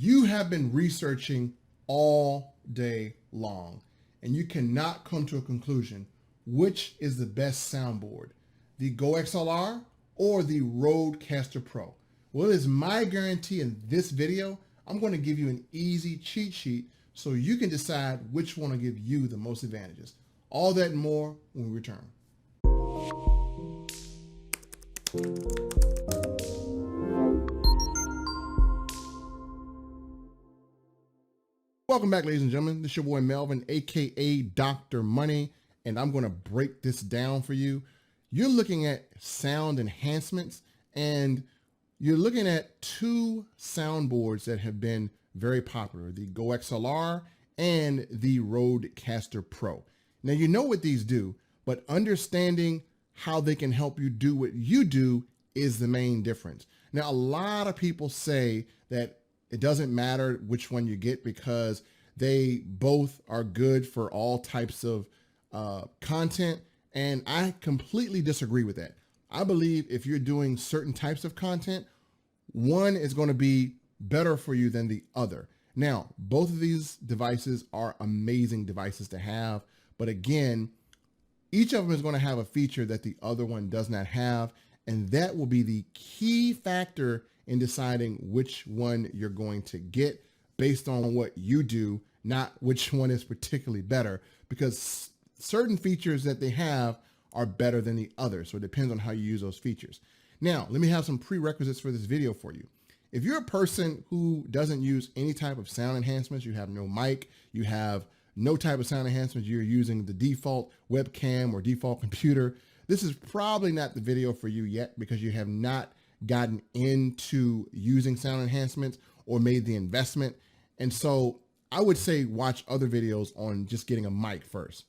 You have been researching all day long, and you cannot come to a conclusion which is the best soundboard, the Goxlr or the Rodecaster Pro. Well, it is my guarantee in this video, I'm going to give you an easy cheat sheet so you can decide which one will give you the most advantages. All that and more when we return. Welcome back, ladies and gentlemen. This is your boy Melvin, aka Dr. Money, and I'm going to break this down for you. You're looking at sound enhancements, and you're looking at two soundboards that have been very popular, the Goxlr and the Rodecaster Pro. Now, you know what these do, but understanding how they can help you do what you do is the main difference. Now, a lot of people say that it doesn't matter which one you get because they both are good for all types of content. And I completely disagree with that. I believe if you're doing certain types of content, one is going to be better for you than the other. Now, both of these devices are amazing devices to have. But again, each of them is going to have a feature that the other one does not have. And that will be the key factor in deciding which one you're going to get based on what you do, not which one is particularly better, because certain features that they have are better than the others. So it depends on how you use those features. Now, let me have some prerequisites for this video for you. If you're a person who doesn't use any type of sound enhancements, you have no mic, you have no type of sound enhancements, you're using the default webcam or default computer, this is probably not the video for you yet because you have not gotten into using sound enhancements or made the investment. And so I would say watch other videos on just getting a mic first.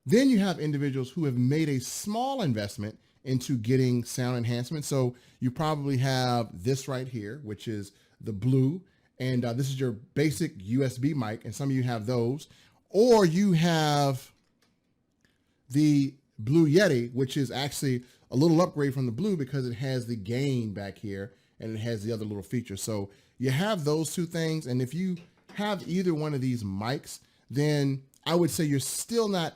Then you have individuals who have made a small investment into getting sound enhancement. So you probably have this right here, which is the blue, and this is your basic USB mic, and some of you have those. Or you have the Blue Yeti, which is actually a little upgrade from the blue because it has the gain back here and it has the other little features. So you have those two things. And if you have either one of these mics, then I would say you're still not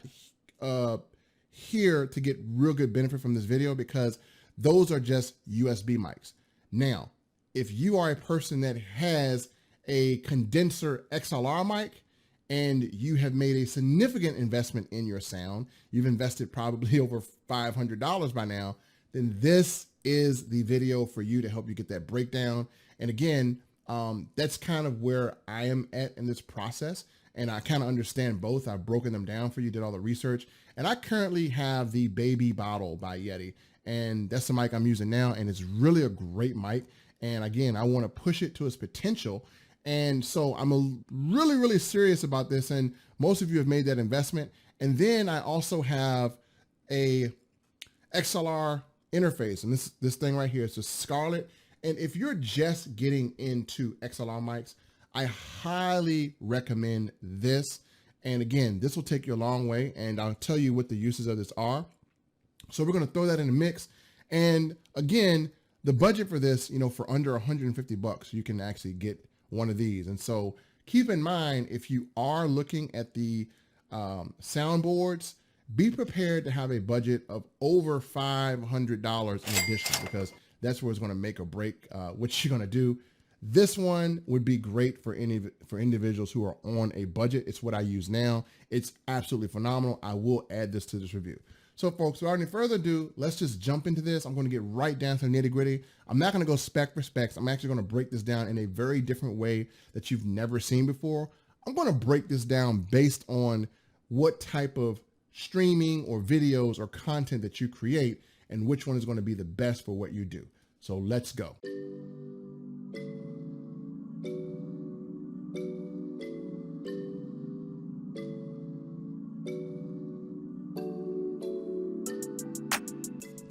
here to get real good benefit from this video because those are just USB mics. Now, if you are a person that has a condenser XLR mic, and you have made a significant investment in your sound, you've invested probably over $500 by now, then this is the video for you to help you get that breakdown. And again, that's kind of where I am at in this process. And I kind of understand both. I've broken them down for you, did all the research. And I currently have the Baby Bottle by Yeti. And that's the mic I'm using now. And it's really a great mic. And again, I want to push it to its potential. And so I'm really, really serious about this. And most of you have made that investment. And then I also have a XLR interface. And this thing right here is a Scarlett. And if you're just getting into XLR mics, I highly recommend this. And again, this will take you a long way. And I'll tell you what the uses of this are. So we're going to throw that in the mix. And again, the budget for this, for under 150 bucks, you can actually get one of these. And so keep in mind, if you are looking at the soundboards, be prepared to have a budget of over $500 in addition, because that's where it's going to make or break what you're going to do. This one would be great for individuals who are on a budget. It's what I use now. It's absolutely phenomenal. I will add this to this review. So folks, without any further ado, let's just jump into this. I'm going to get right down to the nitty gritty. I'm not going to go spec for specs. I'm actually going to break this down in a very different way that you've never seen before. I'm going to break this down based on what type of streaming or videos or content that you create and which one is going to be the best for what you do. So let's go.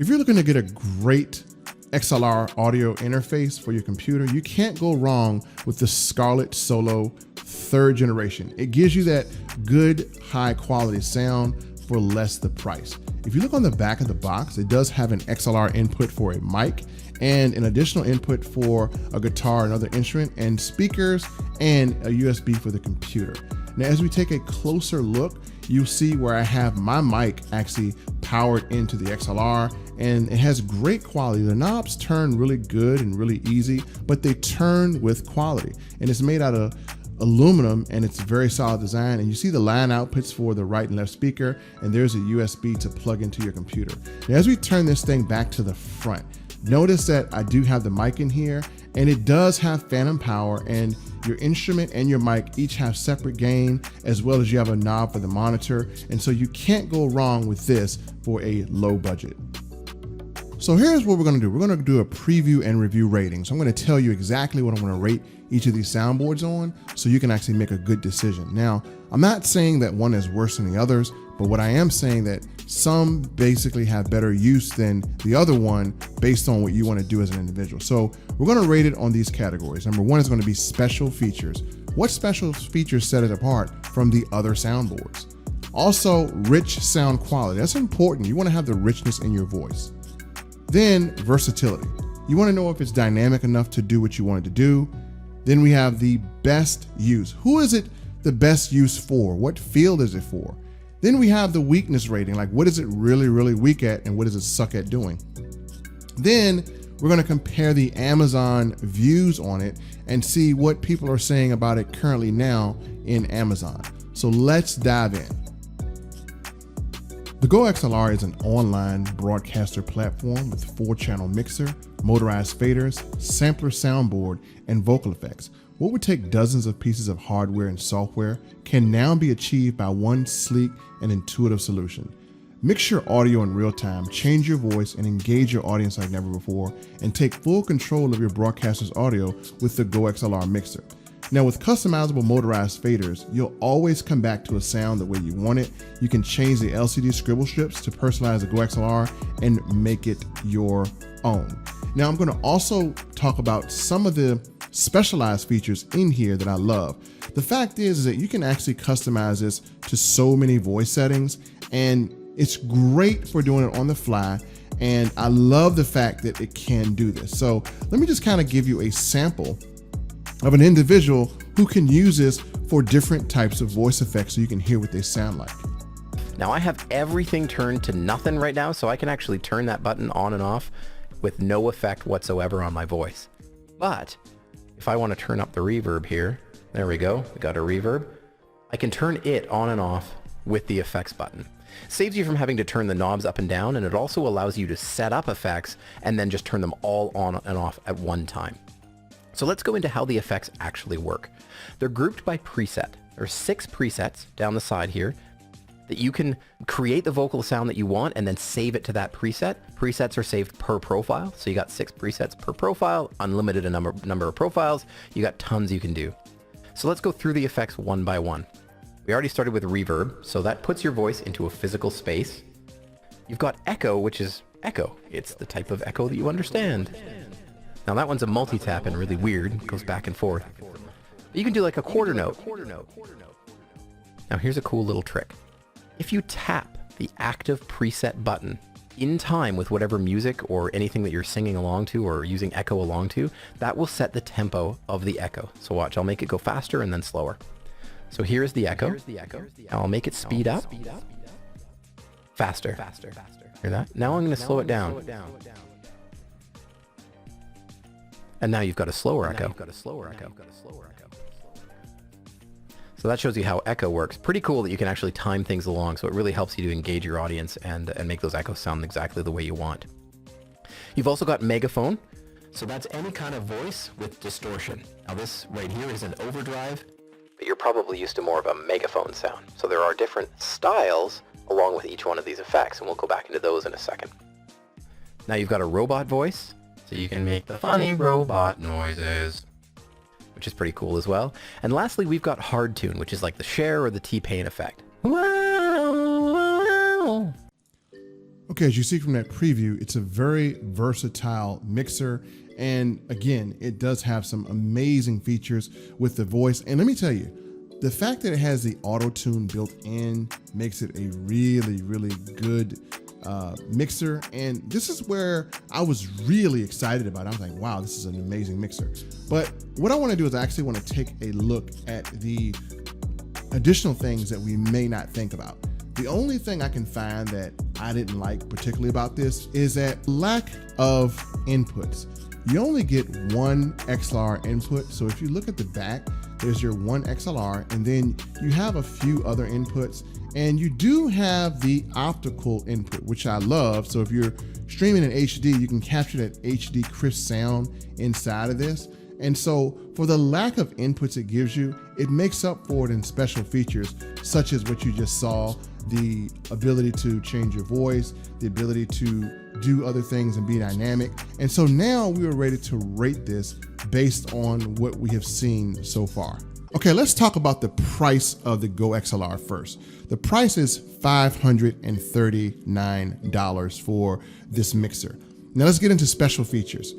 If you're looking to get a great XLR audio interface for your computer, you can't go wrong with the Scarlett Solo 3rd generation. It gives you that good high quality sound for less the price. If you look on the back of the box, it does have an XLR input for a mic and an additional input for a guitar, another instrument, and speakers, and a USB for the computer. Now, as we take a closer look, you'll see where I have my mic actually powered into the XLR, and it has great quality. The knobs turn really good and really easy, but they turn with quality. And it's made out of aluminum, and it's a very solid design. And you see the line outputs for the right and left speaker, and there's a USB to plug into your computer. Now, as we turn this thing back to the front, notice that I do have the mic in here, and it does have phantom power, and your instrument and your mic each have separate gain, as well as you have a knob for the monitor. And so you can't go wrong with this for a low budget. So here's what we're gonna do. We're gonna do a preview and review rating. So I'm gonna tell you exactly what I'm gonna rate each of these soundboards on, so you can actually make a good decision. Now, I'm not saying that one is worse than the others, but what I am saying that some basically have better use than the other one based on what you want to do as an individual. So we're going to rate it on these categories. Number one is going to be special features. What special features set it apart from the other soundboards? Also, rich sound quality. That's important. You want to have the richness in your voice. Then versatility. You want to know if it's dynamic enough to do what you want it to do. Then we have the best use. Who is it the best use for? What field is it for? Then we have the weakness rating, like what is it really, really weak at and what does it suck at doing? Then we're gonna compare the Amazon views on it and see what people are saying about it currently now in Amazon. So let's dive in. The Goxlr is an online broadcaster platform with 4-channel mixer, motorized faders, sampler soundboard, and vocal effects. What would take dozens of pieces of hardware and software can now be achieved by one sleek and intuitive solution. Mix your audio in real time, change your voice, and engage your audience like never before, and take full control of your broadcaster's audio with the Goxlr mixer. Now, with customizable motorized faders, you'll always come back to a sound the way you want it. You can change the LCD scribble strips to personalize the Goxlr and make it your own. Now, I'm going to also talk about some of the specialized features in here that I love. The fact is that you can actually customize this to so many voice settings, and it's great for doing it on the fly. And I love the fact that it can do this. So let me just kind of give you a sample of an individual who can use this for different types of voice effects so you can hear what they sound like. Now I have everything turned to nothing right now, so I can actually turn that button on and off with no effect whatsoever on my voice. But if I want to turn up the reverb here, there we go, we got a reverb. I can turn it on and off with the effects button. Saves you from having to turn the knobs up and down, and it also allows you to set up effects and then just turn them all on and off at one time. So let's go into how the effects actually work. They're grouped by preset. There are 6 presets down the side here that you can create the vocal sound that you want and then save it to that preset. Presets are saved per profile. So you got 6 presets per profile, unlimited number of profiles. You got tons you can do. So let's go through the effects one by one. We already started with reverb. So that puts your voice into a physical space. You've got echo, which is echo. It's the type of echo that you understand. Now that one's a multi-tap and really weird. It goes back and forth. You can do like a quarter note. Now here's a cool little trick. If you tap the active preset button in time with whatever music or anything that you're singing along to or using echo along to, that will set the tempo of the echo. So watch, I'll make it go faster and then slower. So here's the echo. Now I'll make it speed up. Faster. Hear that? Now I'm going to slow it down. And now you've got a slower echo. So that shows you how echo works. Pretty cool that you can actually time things along, so it really helps you to engage your audience and make those echoes sound exactly the way you want. You've also got megaphone. So that's any kind of voice with distortion. Now this right here is an overdrive, but you're probably used to more of a megaphone sound. So there are different styles along with each one of these effects, and we'll go back into those in a second. Now you've got a robot voice. So you can make the funny robot noises, which is pretty cool as well. And lastly, we've got hard tune, which is like the Cher or the T-Pain effect. Okay, as you see from that preview, it's a very versatile mixer. And again, it does have some amazing features with the voice. And let me tell you, the fact that it has the auto tune built in makes it a really, really good mixer, and this is where I was really excited about it. I was like, wow, this is an amazing mixer. But what I want to do is I actually want to take a look at the additional things that we may not think about. The only thing I can find that I didn't like particularly about this is that lack of inputs. You only get one XLR input. So if you look at the back, there's your one XLR, and then you have a few other inputs, and you do have the optical input, which I love. So if you're streaming in HD, you can capture that HD crisp sound inside of this. And so for the lack of inputs it gives you, it makes up for it in special features, such as what you just saw, the ability to change your voice, the ability to do other things and be dynamic. And so now we are ready to rate this based on what we have seen so far. Okay, let's talk about the price of the Goxlr first. The price is $539 for this mixer. Now let's get into special features.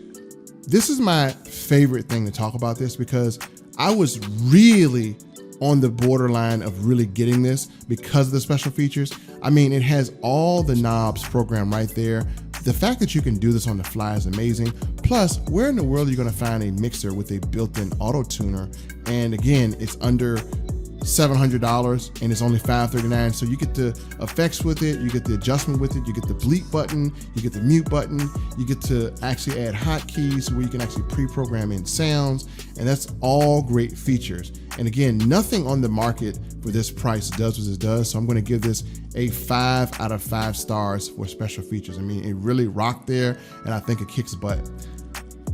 This is my favorite thing to talk about this because I was really on the borderline of really getting this because of the special features. I mean, it has all the knobs programmed right there. The fact that you can do this on the fly is amazing. Plus, where in the world are you gonna find a mixer with a built-in auto tuner? And again, it's under $700 and it's only $539. So you get the effects with it, you get the adjustment with it, you get the bleep button, you get the mute button, you get to actually add hotkeys where you can actually pre-program in sounds, and that's all great features. And again, nothing on the market for this price does what it does. So I'm gonna give this a 5 out of 5 stars for special features. I mean, it really rocked there, and I think it kicks butt.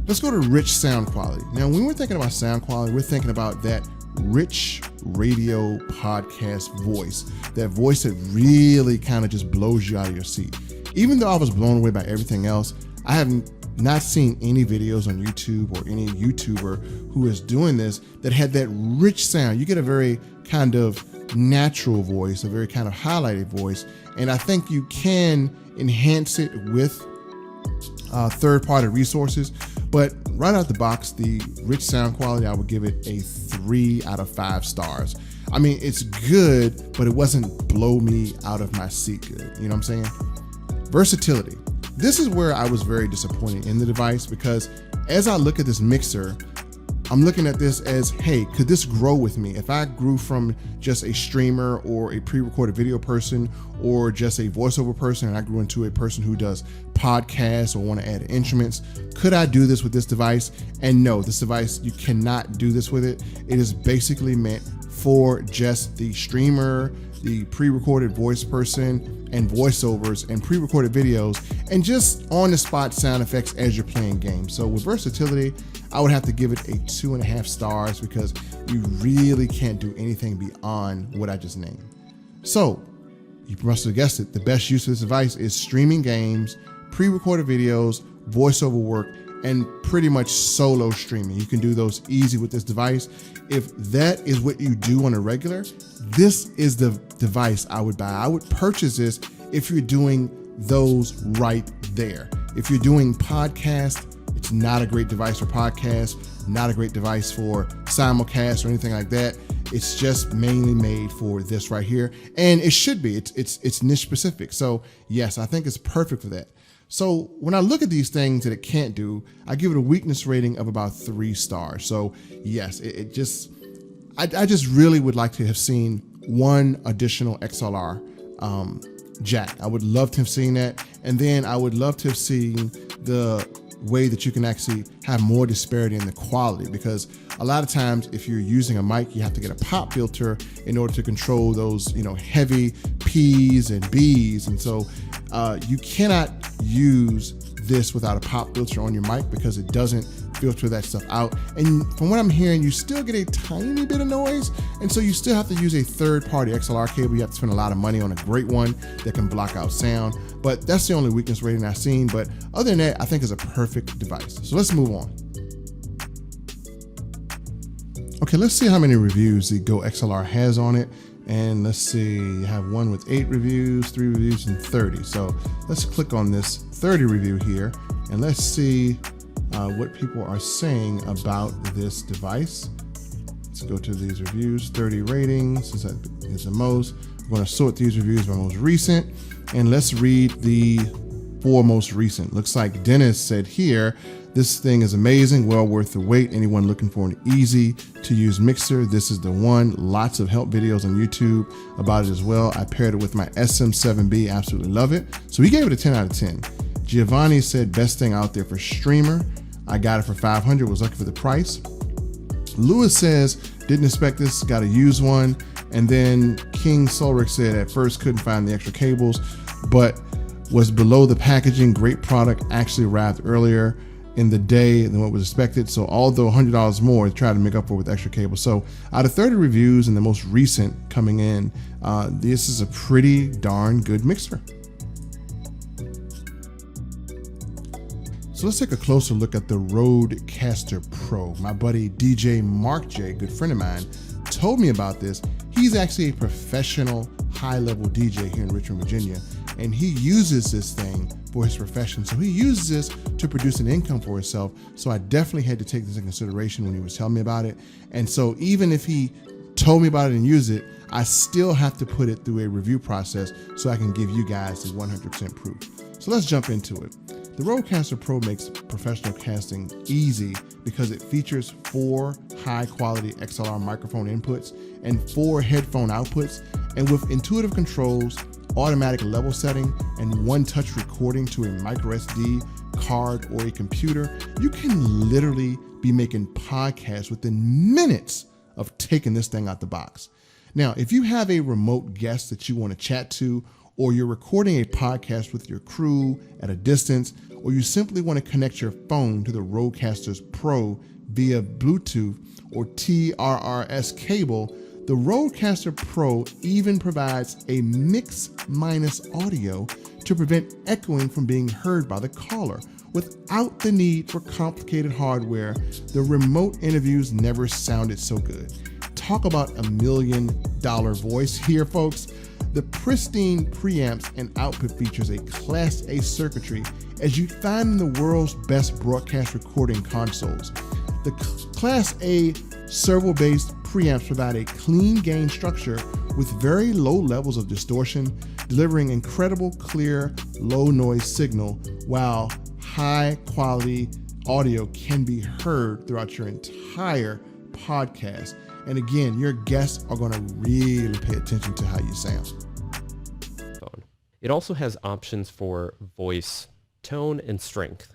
Let's go to rich sound quality. Now, when we're thinking about sound quality, we're thinking about that rich radio podcast voice, that voice that really kind of just blows you out of your seat. Even though I was blown away by everything else, I have not seen any videos on YouTube or any YouTuber who is doing this that had that rich sound. You get a very kind of natural voice, a very kind of highlighted voice, and I think you can enhance it with third-party resources. But right out the box, the rich sound quality, I would give it a 3 out of 5 stars. I mean, it's good, but it wasn't blow me out of my seat good. You know what I'm saying? Versatility. This is where I was very disappointed in the device, because as I look at this mixer, I'm looking at this as, hey, could this grow with me? If I grew from just a streamer or a pre-recorded video person or just a voiceover person, and I grew into a person who does podcasts or want to add instruments, could I do this with this device? And no, this device, you cannot do this with it. It is basically meant for just the streamer, the pre-recorded voice person, and voiceovers and pre-recorded videos, and just on-the-spot sound effects as you're playing games. So with versatility, I would have to give it a 2.5 stars because you really can't do anything beyond what I just named. So you must have guessed it, the best use of this device is streaming games, pre-recorded videos, voiceover work, and pretty much solo streaming. You can do those easy with this device. If that is what you do on a regular, this is the device I would buy. I would purchase this if you're doing those right there. If you're doing podcasts, it's not a great device for podcasts, not a great device for simulcast or anything like that. It's just mainly made for this right here. And it should be, it's niche specific. So yes, I think it's perfect for that. So when I look at these things that it can't do, I give it a weakness rating of about 3 stars. So yes, I just really would like to have seen one additional XLR jack. I would love to have seen that. And then I would love to have seen the way that you can actually have more disparity in the quality, because a lot of times if you're using a mic, you have to get a pop filter in order to control those, heavy P's and B's. And so you cannot use this without a pop filter on your mic because it doesn't filter that stuff out. And from what I'm hearing, you still get a tiny bit of noise. And so you still have to use a third-party XLR cable. You have to spend a lot of money on a great one that can block out sound. But that's the only weakness rating I've seen. But other than that, I think it's a perfect device. So let's move on. Okay, let's see how many reviews the Goxlr has on it. And let's see, you have one with 8 reviews, 3 reviews, and 30. So let's click on this 30 review here, and let's see what people are saying about this device. Let's go to these reviews, 30 ratings is the most. I'm going to sort these reviews by most recent, and let's read the 4 most recent. Looks like Dennis said here, this thing is amazing, well worth the wait. Anyone looking for an easy to use mixer, this is the one. Lots of help videos on YouTube about it as well. I paired it with my SM7B, absolutely love it. So he gave it a 10 out of 10. Giovanni said best thing out there for streamer. I got it for $500, was lucky for the price. Lewis says, didn't expect this, got to use one. And then King Solric said at first couldn't find the extra cables, but was below the packaging. Great product, actually arrived earlier in the day than what was expected. So although $100 more, tried to make up for it with extra cables. So out of 30 reviews and the most recent coming in, this is a pretty darn good mixer. So let's take a closer look at the Rodecaster Pro. My buddy DJ Mark J, good friend of mine, told me about this. He's actually a professional high-level DJ here in Richmond, Virginia, and he uses this thing for his profession. So he uses this to produce an income for himself. So I definitely had to take this into consideration when he was telling me about it. And so even if he told me about it and use it, I still have to put it through a review process so I can give you guys the 100% proof. So let's jump into it. The Rodecaster Pro makes professional casting easy because it features 4 high-quality XLR microphone inputs and 4 headphone outputs, and with intuitive controls, automatic level setting, and one-touch recording to a micro SD card or a computer, you can literally be making podcasts within minutes of taking this thing out the box. Now, if you have a remote guest that you want to chat to, or you're recording a podcast with your crew at a distance, or you simply want to connect your phone to the Rodecaster Pro via Bluetooth or TRRS cable, the Rodecaster Pro even provides a mix-minus audio to prevent echoing from being heard by the caller. Without the need for complicated hardware, the remote interviews never sounded so good. Talk about $1 million voice here, folks. The Pristine preamps and output features a Class A circuitry as you find in the world's best broadcast recording consoles. The Class A servo-based preamps provide a clean gain structure with very low levels of distortion, delivering incredible clear, low noise signal, while high quality audio can be heard throughout your entire podcast. And again, your guests are going to really pay attention to how you sound. It also has options for voice tone and strength.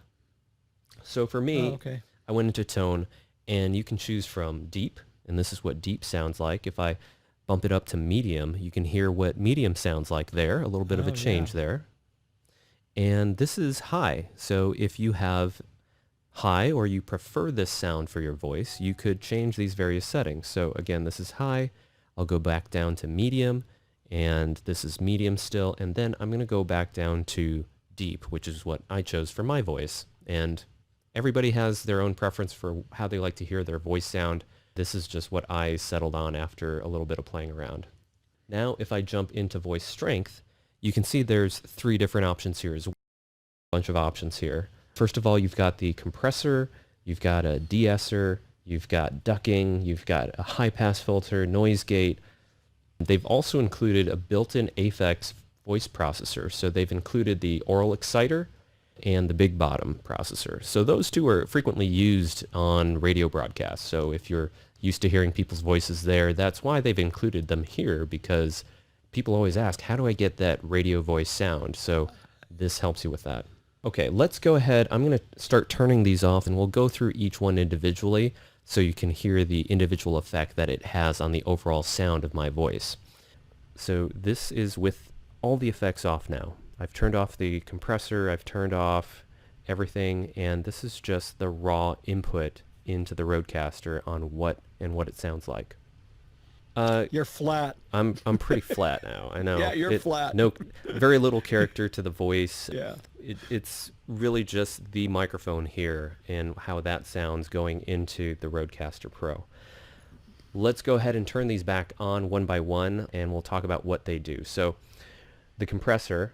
So for me, I went into tone, and you can choose from deep, and this is what deep sounds like. If I bump it up to medium, you can hear what medium sounds like there, a little bit of a change there. And this is high. So if you have high or you prefer this sound for your voice, you could change these various settings. So again, this is high. I'll go back down to medium, and this is medium still. And then I'm going to go back down to deep, which is what I chose for my voice. And everybody has their own preference for how they like to hear their voice sound. This is just what I settled on after a little bit of playing around. Now, if I jump into voice strength, you can see there's 3 different options here. There's a bunch of options here. First of all, you've got the compressor, you've got a de-esser, you've got ducking, you've got a high-pass filter, noise gate. They've also included a built-in Aphex voice processor. So they've included the oral exciter and the big bottom processor. So those 2 are frequently used on radio broadcasts. So if you're used to hearing people's voices there, that's why they've included them here, because people always ask, how do I get that radio voice sound? So this helps you with that. Okay, let's go ahead. I'm going to start turning these off, and we'll go through each one individually so you can hear the individual effect that it has on the overall sound of my voice. So this is with all the effects off now. I've turned off the compressor, I've turned off everything, and this is just the raw input into the Rodecaster on what it sounds like. You're flat. I'm pretty flat now. I know. Yeah, you're flat. No, very little character to the voice. Yeah. It's really just the microphone here and how that sounds going into the Rodecaster Pro. Let's go ahead and turn these back on one by one, and we'll talk about what they do. So the compressor,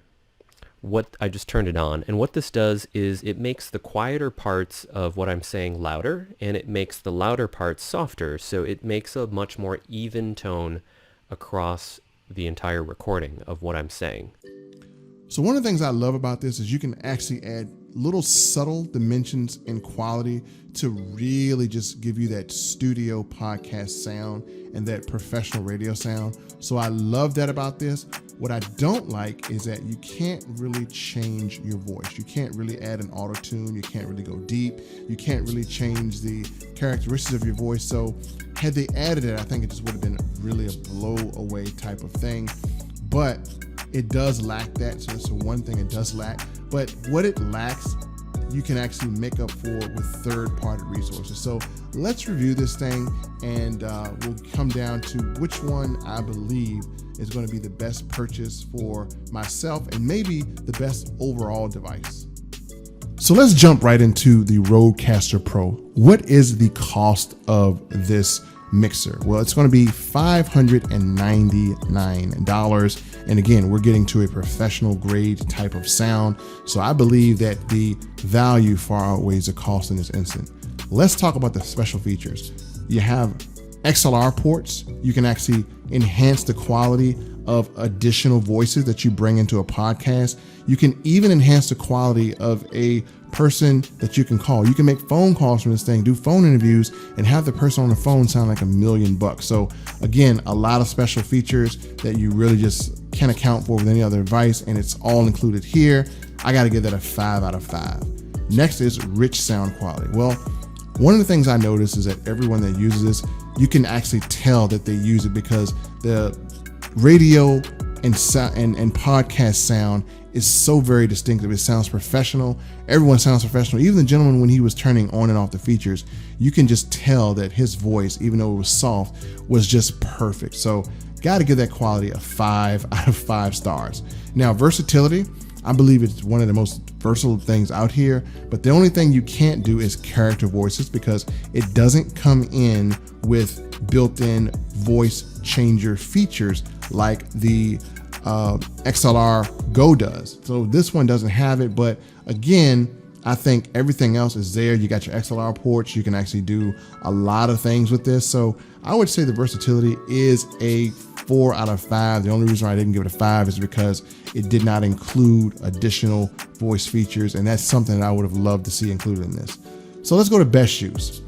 what I just turned it on, and what this does is it makes the quieter parts of what I'm saying louder, and it makes the louder parts softer. So it makes a much more even tone across the entire recording of what I'm saying. So one of the things I love about this is you can actually add little subtle dimensions and quality to really just give you that studio podcast sound and that professional radio sound. So I love that about this. What I don't like is that you can't really change your voice. You can't really add an auto tune. You can't really go deep. You can't really change the characteristics of your voice. So had they added it, I think it just would have been really a blow away type of thing. But it does lack that. So that's the one thing it does lack. But what it lacks, you can actually make up for with third-party resources. So let's review this thing, and we'll come down to which one I believe is going to be the best purchase for myself and maybe the best overall device. So let's jump right into the Rodecaster Pro. What is the cost of this mixer? Well, it's going to be $599. And again, we're getting to a professional grade type of sound. So I believe that the value far outweighs the cost in this instant. Let's talk about the special features. You have XLR ports. You can actually enhance the quality of additional voices that you bring into a podcast. You can even enhance the quality of a person that you can call. You can make phone calls from this thing, do phone interviews, and have the person on the phone sound like $1 million. So again, a lot of special features that you really just can't account for with any other device, and it's all included here. I got to give that a 5 out of 5. Next is rich sound quality. Well, one of the things I noticed is that everyone that uses this, you can actually tell that they use it because the radio and podcast sound is so very distinctive. It sounds professional. Everyone sounds professional. Even the gentleman, when he was turning on and off the features, you can just tell that his voice, even though it was soft, was just perfect. So got to give that quality a 5 out of 5 stars. Now, versatility, I believe it's one of the most versatile things out here, but the only thing you can't do is character voices because it doesn't come in with built-in voice changer features like the XLR Go does. So this one doesn't have it, but again, I think everything else is there. You got your XLR ports. You can actually do a lot of things with this. So I would say the versatility is a 4 out of 5. The only reason I didn't give it a 5 is because it did not include additional voice features, and that's something that I would have loved to see included in this. So let's go to best use.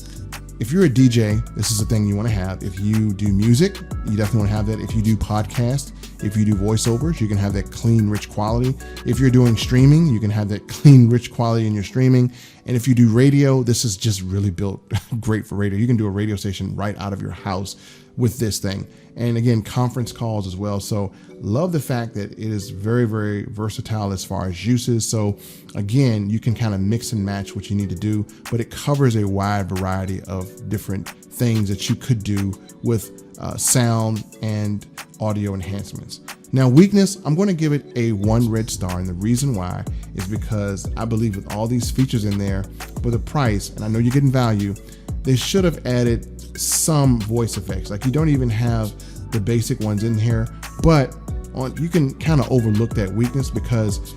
If you're a DJ, this is the thing you want to have. If you do music, you definitely want to have that. If you do podcasts, if you do voiceovers, you can have that clean, rich quality. If you're doing streaming, you can have that clean, rich quality in your streaming. And if you do radio, this is just really built great for radio. You can do a radio station right out of your house with this thing. And again, conference calls as well. So love the fact that it is very, very versatile as far as uses. So again, you can kind of mix and match what you need to do, but it covers a wide variety of different things that you could do with sound and audio enhancements. Now, weakness, I'm going to give it a 1 red star. And the reason why is because I believe with all these features in there for the price, and I know you're getting value, they should have added some voice effects. Like you don't even have the basic ones in here, but you can kind of overlook that weakness because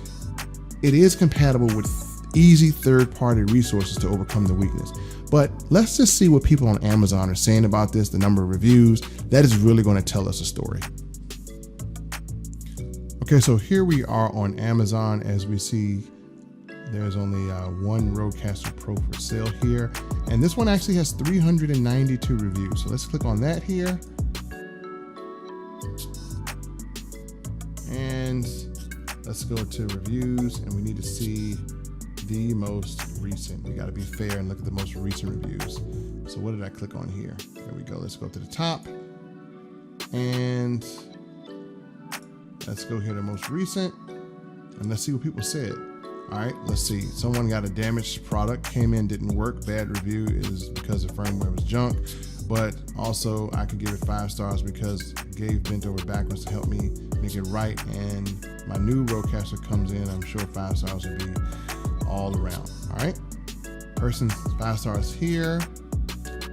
it is compatible with easy third-party resources to overcome the weakness. But let's just see what people on Amazon are saying about this, the number of reviews. That is really going to tell us a story. Okay, so here we are on Amazon. As we see, there's only one Rodecaster Pro for sale here. And this one actually has 392 reviews. So let's click on that here. And let's go to reviews, and we need to see the most recent. We got to be fair and look at the most recent reviews. So what did I click on here? There we go. Let's go to the top, and let's go here to most recent, and let's see what people said. All right, let's see. Someone got a damaged product, came in, didn't work. Bad review is because the firmware was junk. But also I could give it 5 stars because Gabe bent over backwards to help me make it right. And my new Rodecaster comes in, I'm sure 5 stars would be all around. All right. Person 5 stars here.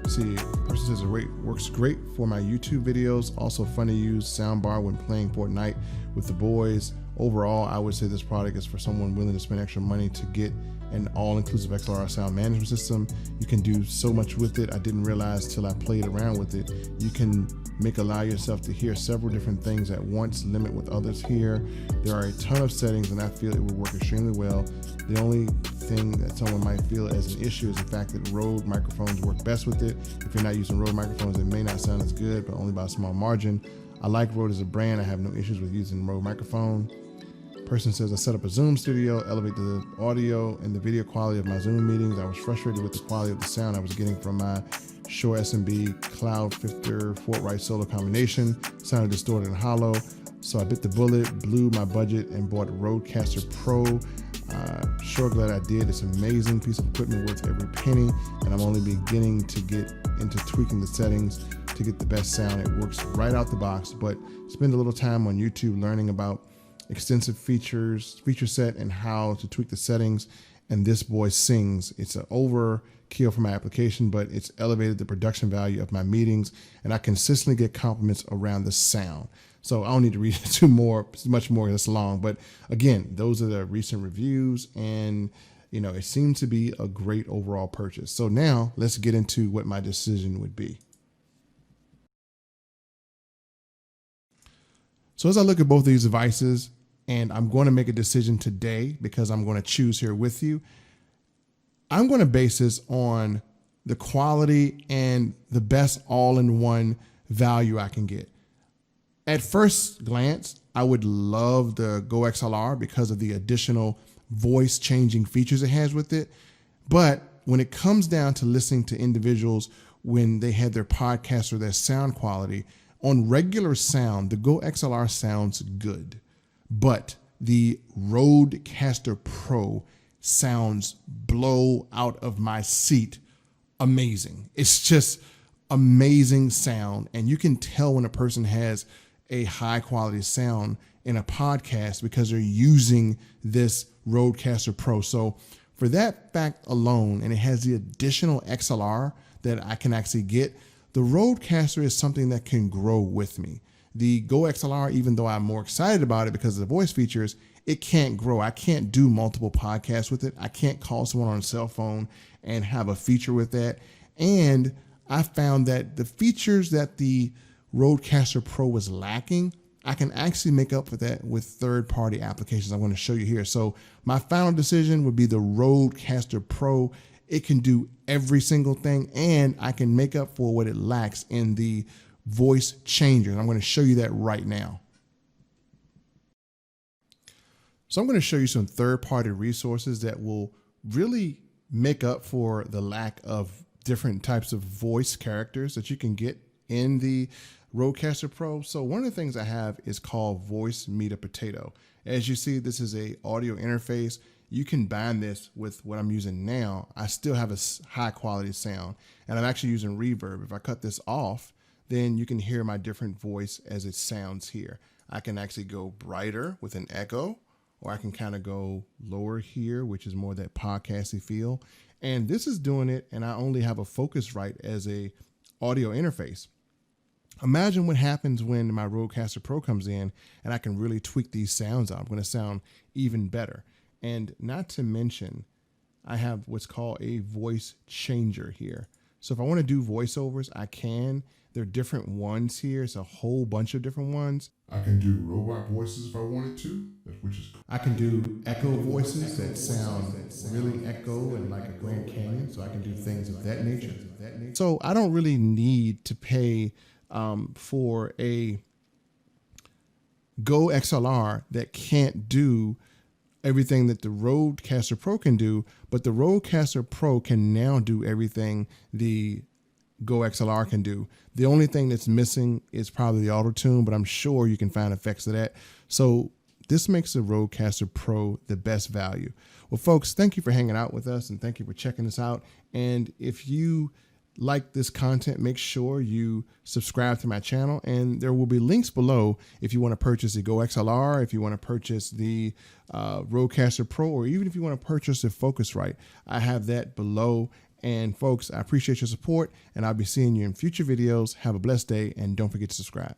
See, person says it works great for my YouTube videos. Also fun to use soundbar when playing Fortnite with the boys. Overall, I would say this product is for someone willing to spend extra money to get an all-inclusive XLR sound management system. You can do so much with it. I didn't realize till I played around with it. You can allow yourself to hear several different things at once, limit what others hear. There are a ton of settings, and I feel it will work extremely well. The only thing that someone might feel as an issue is the fact that Rode microphones work best with it. If you're not using Rode microphones, it may not sound as good, but only by a small margin. I like Rode as a brand. I have no issues with using Rode microphone. Person says, I set up a Zoom studio, elevate the audio and the video quality of my Zoom meetings. I was frustrated with the quality of the sound I was getting from my Shure SMB Cloudfifter Fortright Solo combination. Sounded distorted and hollow. So I bit the bullet, blew my budget, and bought Rodecaster Pro. Sure glad I did. It's an amazing piece of equipment worth every penny, and I'm only beginning to get into tweaking the settings to get the best sound. It works right out the box, but spend a little time on YouTube learning about extensive feature set and how to tweak the settings, and this boy sings. It's an overkill for my application, but it's elevated the production value of my meetings, and I consistently get compliments around the sound. So I don't need to read much more this long, but again, those are the recent reviews, and it seems to be a great overall purchase. So now let's get into what my decision would be. So as I look at both of these devices, and I'm going to make a decision today because I'm going to choose here with you, I'm going to base this on the quality and the best all-in-one value I can get. At first glance, I would love the Goxlr because of the additional voice changing features it has with it. But when it comes down to listening to individuals when they had their podcast or their sound quality, on regular sound, the Goxlr sounds good, but the Rodecaster Pro sounds blow out of my seat amazing. It's just amazing sound, and you can tell when a person has a high quality sound in a podcast because they're using this Rodecaster Pro. So for that fact alone, and it has the additional XLR that I can actually get, the Rodecaster is something that can grow with me. The Goxlr, even though I'm more excited about it because of the voice features, it can't grow. I can't do multiple podcasts with it. I can't call someone on a cell phone and have a feature with that. And I found that the features that the Rodecaster Pro was lacking, I can actually make up for that with third-party applications I'm going to show you here. So my final decision would be the Rodecaster Pro. It can do every single thing, and I can make up for what it lacks in the voice changer. And I'm going to show you that right now. So I'm going to show you some third-party resources that will really make up for the lack of different types of voice characters that you can get in the Rodecaster Pro. So one of the things I have is called Voice Meet a Potato. As you see, this is a audio interface. You can bind this with what I'm using now. I still have a high quality sound, and I'm actually using reverb. If I cut this off, then you can hear my different voice as it sounds here. I can actually go brighter with an echo, or I can kind of go lower here, which is more that podcasty feel. And this is doing it, and I only have a Focusrite as a audio interface. Imagine what happens when my Rodecaster Pro comes in and I can really tweak these sounds out. I'm going to sound even better. And not to mention, I have what's called a voice changer here. So if I want to do voiceovers, I can. There are different ones here. It's a whole bunch of different ones. I can do robot voices if I wanted to, which is cool. I can do echo voices that sound really echo and like a Grand Canyon. So I can do things of that nature. So I don't really need to pay for a Goxlr that can't do everything that the Rodecaster Pro can do, but the Rodecaster Pro can now do everything the Goxlr can do. The only thing that's missing is probably the auto tune, but I'm sure you can find effects of that. So this makes the Rodecaster Pro the best value. Well, folks, thank you for hanging out with us, and thank you for checking us out. And if you like this content, make sure you subscribe to my channel, and there will be links below if you want to purchase the Goxlr, if you want to purchase the Rodecaster Pro, or even if you want to purchase the Focusrite. I have that below. And folks, I appreciate your support, and I'll be seeing you in future videos. Have a blessed day, and don't forget to subscribe.